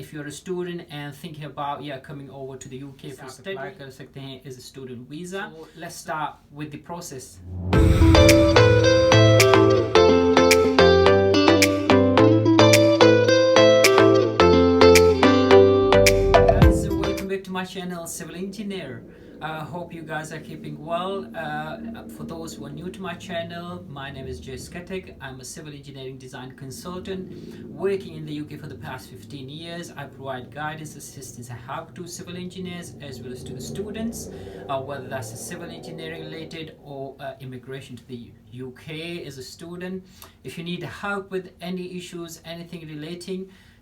If you're a student and thinking about coming over to the UK for study, apply कर सकते हैं as a student visa. So let's start with the process. Guys, welcome back to my channel, Civil Engineer. Hope you guys are keeping well. For those who are new to my channel, my name is Jay Skatek. I'm a civil engineering design consultant working in the UK for the past 15 years. I provide guidance, assistance and help to civil engineers as well as to the students, whether that's civil engineering related or immigration to the UK as a student. If you need help with any issues, anything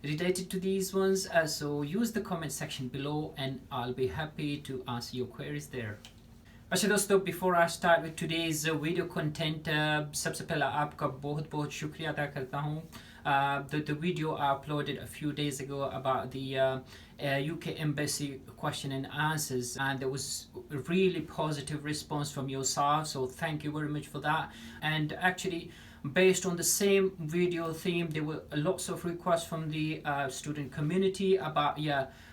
related to these ones, so use the comment section below and I'll be happy to answer your queries there. अच्छा दोस्तों, before I start with today's video content, सबसे पहला आपका बहुत बहुत शुक्रिया अदा करता हूँ. The video I uploaded a few days ago about the UK Embassy question and answers, and there was a really positive response from yourself, so thank you very much for that. And actually, based on the same video theme, there were lots of requests from the student community about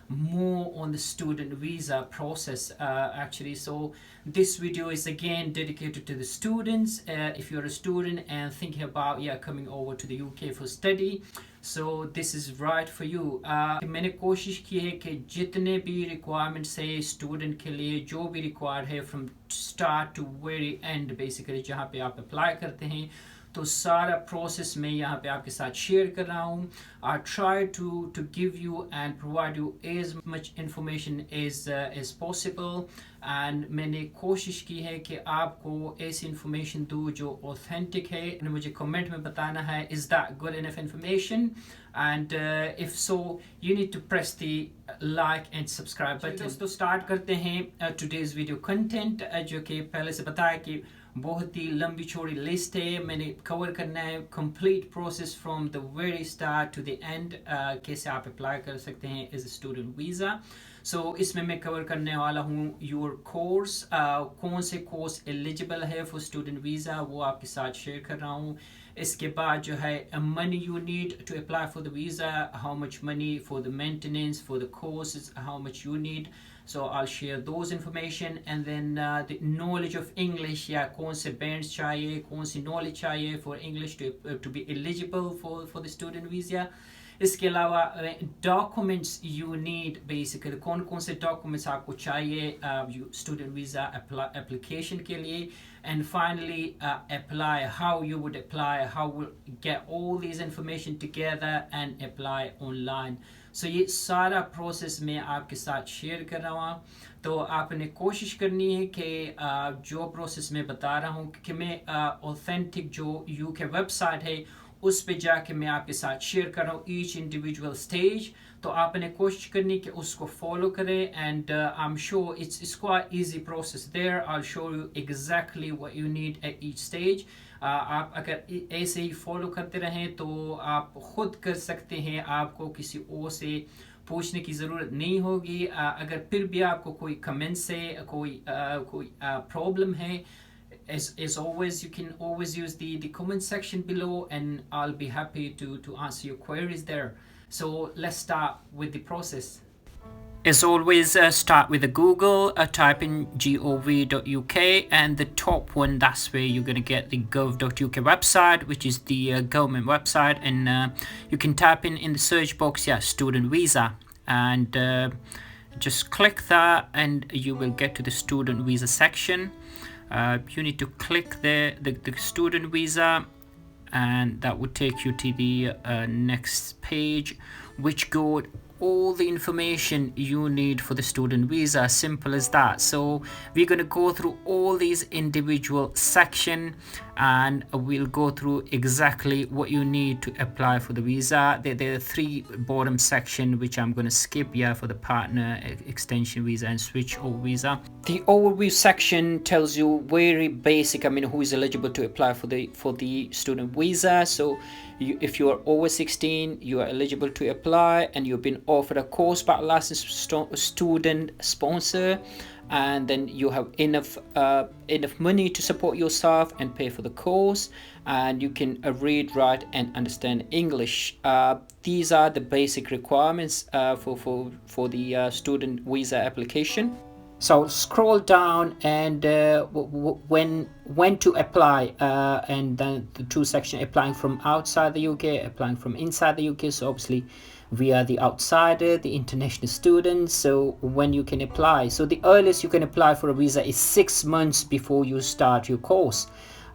more on the student visa process actually. So this video is again dedicated to the students. If you're a student and thinking about coming over to the UK for study, so this is right for you. मैंने कोशिश की है कि जितने भी requirements है student के लिए, जो भी required है from start to very end basically, जहाँ पे आप apply करते हैं, तो सारा प्रोसेस मैं यहाँ पे आपके साथ शेयर कर रहा हूँ. I try to give you and provide you as much information as possible, and मैंने कोशिश की है कि आपको ऐसी information दूँ जो authentic है. मुझे comment में बताना है, is that good enough information, and if so you need to press the like and subscribe button. दोस्तों start करते हैं today's video content, जो कि पहले से बताया कि बहुत ही लंबी चौड़ी लिस्ट है. मैंने कवर करना है complete process from the very start to the end, कैसे आप अप्लाई कर सकते हैं as a student visa. So इसमें मैं कवर करने वाला हूँ योर कोर्स, कौन से कोर्स एलिजिबल है फॉर स्टूडेंट वीज़ा, वो आपके साथ शेयर कर रहा हूँ. इसके बाद जो है money you need to apply for the visa, how much money for the maintenance for the courses, how much you need. So I'll share those information, and then the knowledge of English, कौन से bands चाहिए, कौन सी knowledge चाहिए for English to be eligible for the student visa. इसके अलावा documents you need basically, कौन कौन से documents आपको चाहिए student visa application के लिए. And finally apply, how you would apply, how we'll get all these information together and apply online. So ये सारा प्रोसेस मैं आपके साथ शेयर कर रहा हूँ. तो आपने कोशिश करनी है कि जो प्रोसेस मैं बता रहा हूँ कि मैं ऑथेंटिक जो UK वेबसाइट है उस पे जाके मैं आपके साथ शेयर कर रहा हूँ ईच इंडिविजुअल स्टेज. तो आपने कोशिश करनी कि उसको फॉलो करें, and I am sure it's quite easy process there. I'll show you exactly what you need at each stage. आप अगर ऐसे ही फॉलो करते रहें तो आप खुद कर सकते हैं, आपको किसी और से पूछने की ज़रूरत नहीं होगी. अगर फिर भी आपको कोई कमेंट से कोई प्रॉब्लम है, as always you can always use the comment section below and I'll be happy to answer your queries there. So let's start with the process. As always, start with a Google, type in gov.uk, and the top one, that's where you're going to get the gov.uk website, which is the government website, and you can type in the search box student visa, and just click that and you will get to the student visa section. You need to click the student visa, and that would take you to the next page, which got all the information you need for the student visa. Simple as that. So we're going to go through all these individual section, and we'll go through exactly what you need to apply for the visa. There are three bottom section which I'm going to skip for the partner extension visa and switch over visa. The overview section tells you very basic, who is eligible to apply for the student visa. So if you are over 16, you are eligible to apply, and you've been offer a course by a licensed student sponsor, and then you have enough money to support yourself and pay for the course, and you can read, write and understand English. These are the basic requirements for the student visa application. So scroll down, and when to apply, and then the two sections: applying from outside the UK, applying from inside the UK. So obviously we are the outsider, the international students. So when you can apply, so the earliest you can apply for a visa is 6 months before you start your course.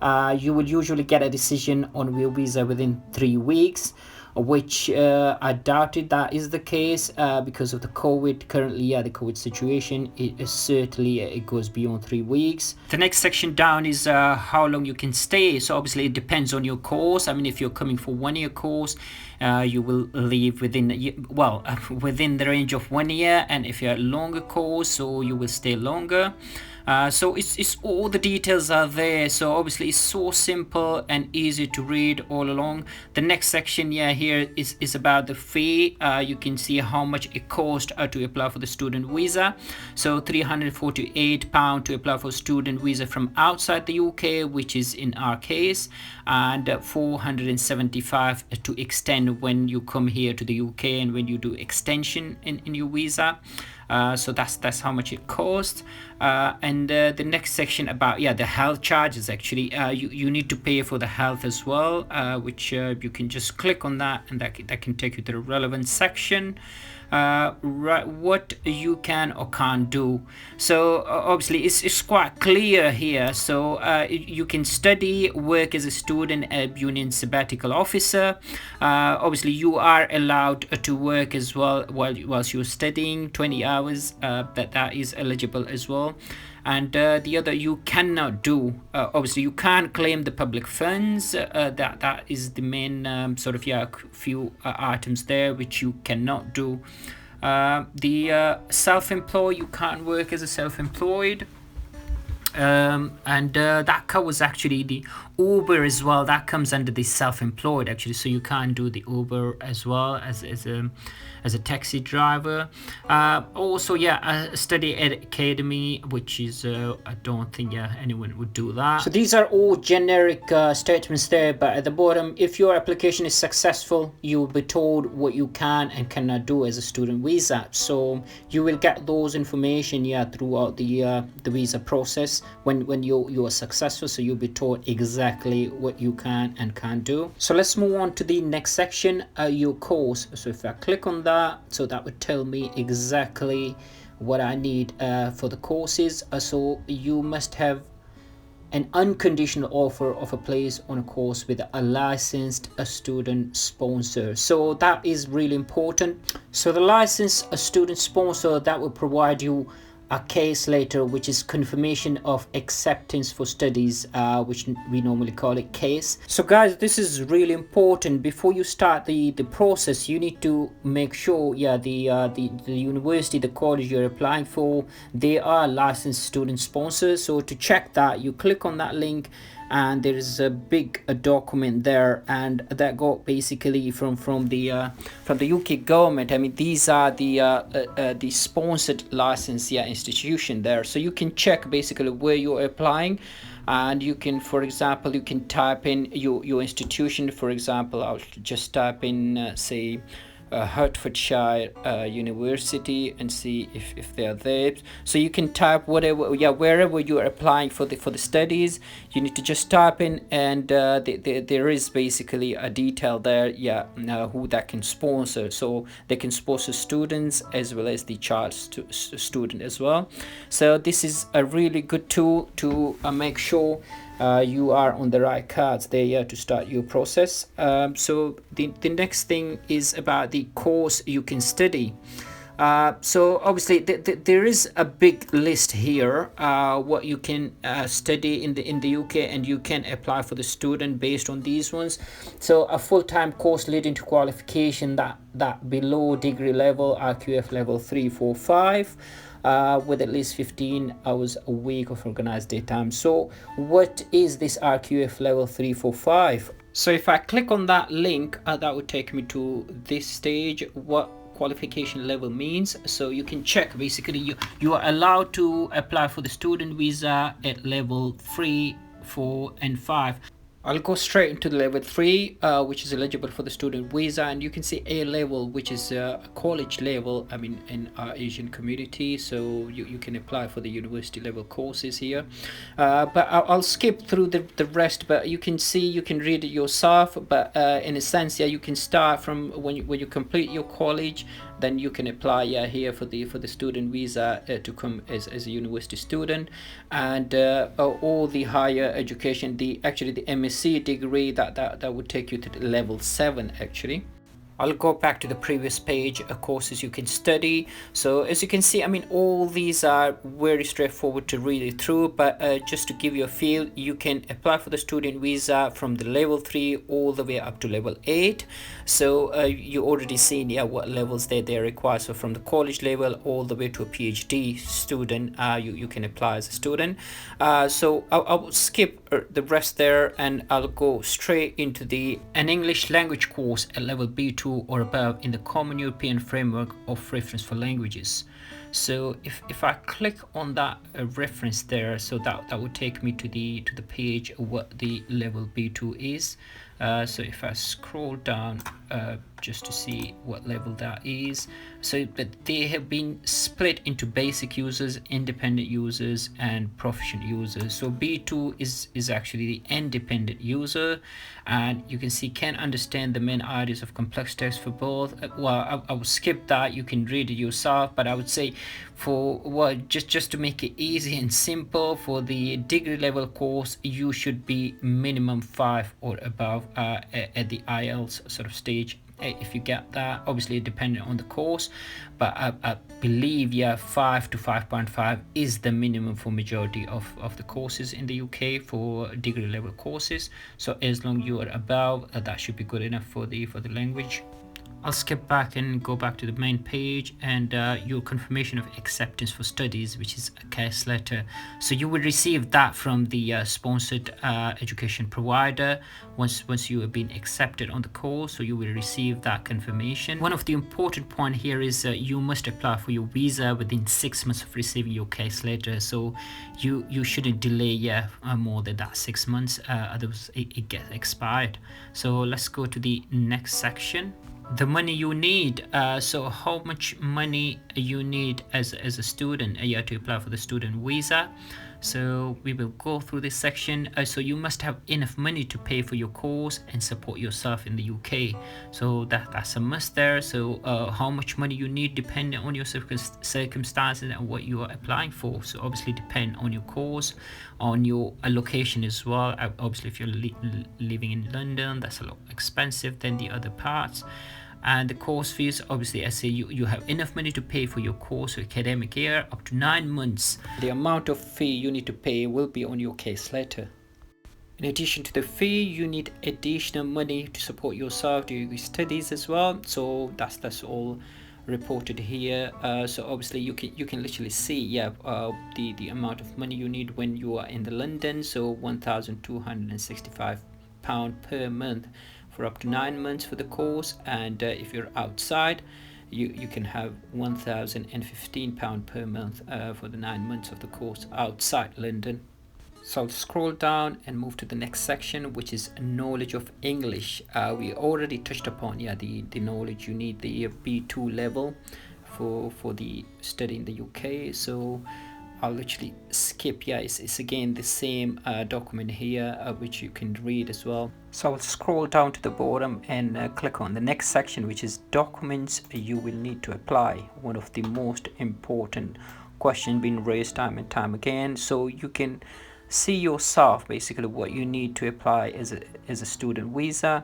You will usually get a decision on your visa within 3 weeks, which I doubted that is the case because of the COVID currently. The COVID situation, it goes beyond 3 weeks. The next section down is how long you can stay. So obviously it depends on your course. I mean, if you're coming for 1 year course, you will leave within within the range of 1 year, and if you're a longer course, so you will stay longer. So it's all the details are there. So obviously it's so simple and easy to read all along. The next section here is about the fee. You can see how much it costs to apply for the student visa. So £348 to apply for student visa from outside the UK, which is in our case, and £475 to extend when you come here to the UK and when you do extension in your visa. So that's how much it costs. And the next section about the health charges. Actually, you need to pay for the health as well, which you can just click on that, and that can take you to the relevant section. Right, what you can or can't do. So obviously it's quite clear here. So you can study, work as a student, a union sabbatical officer. Obviously you are allowed to work as well whilst you're studying 20 hours. That is eligible as well. And the other you cannot do, obviously you can't claim the public funds. That is the main few items there which you cannot do. The self-employed, you can't work as a self-employed. And that covers actually the Uber as well. That comes under the self-employed actually, so you can't do the Uber as well as a taxi driver. Also a study academy, which is I don't think anyone would do that. So these are all generic statements there, but at the bottom, if your application is successful, you will be told what you can and cannot do as a student visa. So you will get those information throughout the visa process when you are successful. So you'll be told exactly what you can and can't do. So let's move on to the next section, your course. So if I click on that, so that would tell me exactly what I need for the courses. So you must have an unconditional offer of a place on a course with a licensed student sponsor. So that is really important. So the licensed student sponsor, that will provide you a case letter, which is confirmation of acceptance for studies, which we normally call it case. So guys, this is really important. Before you start the process, you need to make sure the university, the college you're applying for, they are licensed student sponsors. So to check that, you click on that link, and there is a big document there, and that got basically from the UK government. I mean, these are the sponsored license institution there. So you can check basically where you're applying, and you can, for example, you can type in your institution. For example, I'll just type in say Hertfordshire University and see if they are there. So you can type whatever, wherever you are applying for the studies, you need to just type in, and there is basically a detail there, who that can sponsor. So they can sponsor students as well as the child student as well. So this is a really good tool to make sure you are on the right cards there to start your process. So the next thing is about the course you can study. So obviously there is a big list here what you can study in the UK, and you can apply for the student based on these ones. So a full-time course leading to qualification, that below degree level, RQF level 3, 4, 5. With at least 15 hours a week of organized daytime. So what is this RQF level 3, 4, 5? So if I click on that link, that would take me to this stage. What qualification level means. So you can check basically you are allowed to apply for the student visa at level 3, 4 and 5. I'll go straight into the level 3, which is eligible for the student visa, and you can see A level, which is a college level, I mean in our Asian community, so you can apply for the university level courses here. But I'll skip through the rest, but you can see, you can read it yourself, but in a sense, yeah, you can start from when you complete your college, then you can apply here for the student visa to come as a university student, and all the higher education, the MSc degree that would take you to the level 7 actually. I'll go back to the previous page, courses you can study. So as you can see, I mean, all these are very straightforward to read it through, but just to give you a feel, you can apply for the student visa from the level 3 all the way up to level 8. So you already seen what levels they require. So from the college level all the way to a PhD student, you can apply as a student. So I'll skip the rest there, and I'll go straight into an English language course at level B2 or above in the Common European Framework of Reference for Languages. So if I click on that reference there, so that would take me to the page of what the level B2 is. So if I scroll down just to see what level that is, so but they have been split into basic users, independent users and proficient users. So B2 is actually the independent user, and you can see can understand the main ideas of complex text for both. Well, I will skip that, you can read it yourself, but I would say for just to make it easy and simple, for the degree level course you should be minimum 5 or above at the IELTS sort of stage. If you get that, obviously depending on the course, but I believe 5 to 5.5 is the minimum for majority of the courses in the UK for degree level courses. So as long you are above, that should be good enough for the language. I'll skip back and go back to the main page, and your confirmation of acceptance for studies, which is a case letter. So you will receive that from the sponsored education provider once you have been accepted on the course. So you will receive that confirmation. One of the important point here is you must apply for your visa within 6 months of receiving your case letter. So you shouldn't delay more than that 6 months, otherwise it gets expired. So let's go to the next section. The money you need. So how much money you need as a student to apply for the student visa. So we will go through this section. So you must have enough money to pay for your course and support yourself in the UK. So that's a must there. So how much money you need depending on your circumstances and what you are applying for. So obviously depend on your course, on your location as well. Obviously if you're living in London, that's a lot expensive than the other parts. And the course fees, obviously I say you have enough money to pay for your course or academic year up to 9 months. The amount of fee you need to pay will be on your case letter. In addition to the fee, you need additional money to support yourself during your studies as well. So that's all reported here. So obviously you can literally see the amount of money you need when you are in the London. So £1,265 per month for up to 9 months for the course, and if you're outside you can have £1,015 per month for the 9 months of the course outside London. So I'll scroll down and move to the next section, which is knowledge of English. We already touched upon the knowledge you need, the B2 level for the study in the UK. So I'll literally skip. It's again the same document here, which you can read as well. So I'll scroll down to the bottom and click on the next section, which is documents you will need to apply. One of the most important questions being raised time and time again. So you can see yourself basically what you need to apply as a student visa.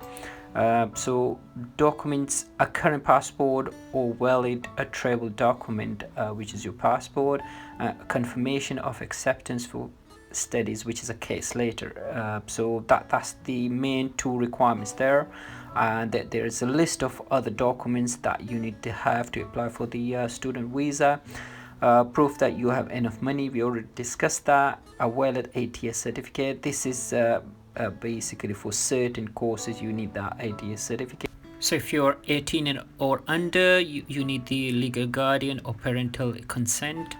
So documents: a current passport or valid travel document, which is your passport, a confirmation of acceptance for studies, which is a case letter. So that's the main 2 requirements there, and there is a list of other documents that you need to have to apply for the student visa. Proof that you have enough money, we already discussed that. A valid ATS certificate, this is basically for certain courses you need that ATS certificate. So if you're 18 and or under, you need the legal guardian or parental consent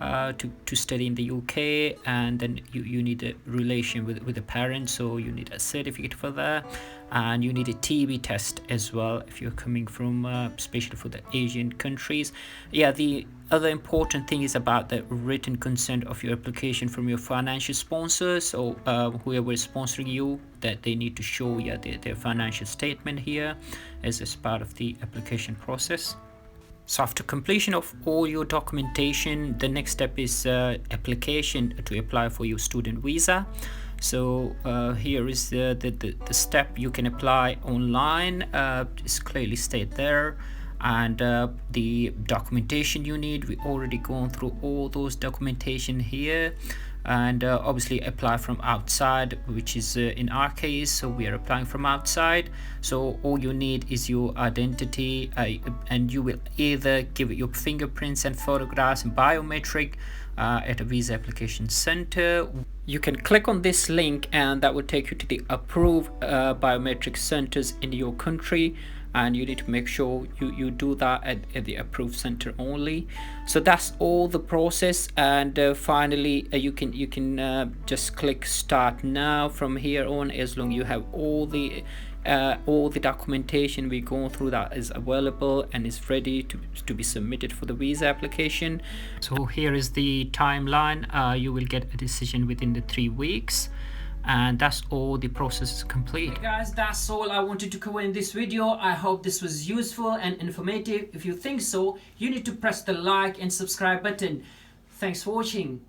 to study in the UK, and then you need a relation with the parent, so you need a certificate for that, and you need a TB test as well if you're coming from especially for the Asian countries. Yeah, the other important thing is about the written consent of your application from your financial sponsors, or whoever is sponsoring you, that they need to show their financial statement here as part of the application process. So after completion of all your documentation, the next step is application to apply for your student visa. So here is the step. You can apply online, it's clearly stated there, and the documentation you need, we already gone through all those documentation here, and obviously apply from outside, which is in our case, so we are applying from outside. So all you need is your identity, and you will either give it your fingerprints and photographs and biometric at a visa application center. You can click on this link and that will take you to the approved biometric centers in your country, and you need to make sure you do that at the approved center only. So that's all the process, and finally you can just click start now from here on, as long as you have all the documentation we go through that is available and is ready to be submitted for the visa application. So here is the timeline. You will get a decision within the 3 weeks, and that's all the process is complete. Okay guys, that's all I wanted to cover in this video. I hope this was useful and informative. If you think so, you need to press the like and subscribe button. Thanks for watching.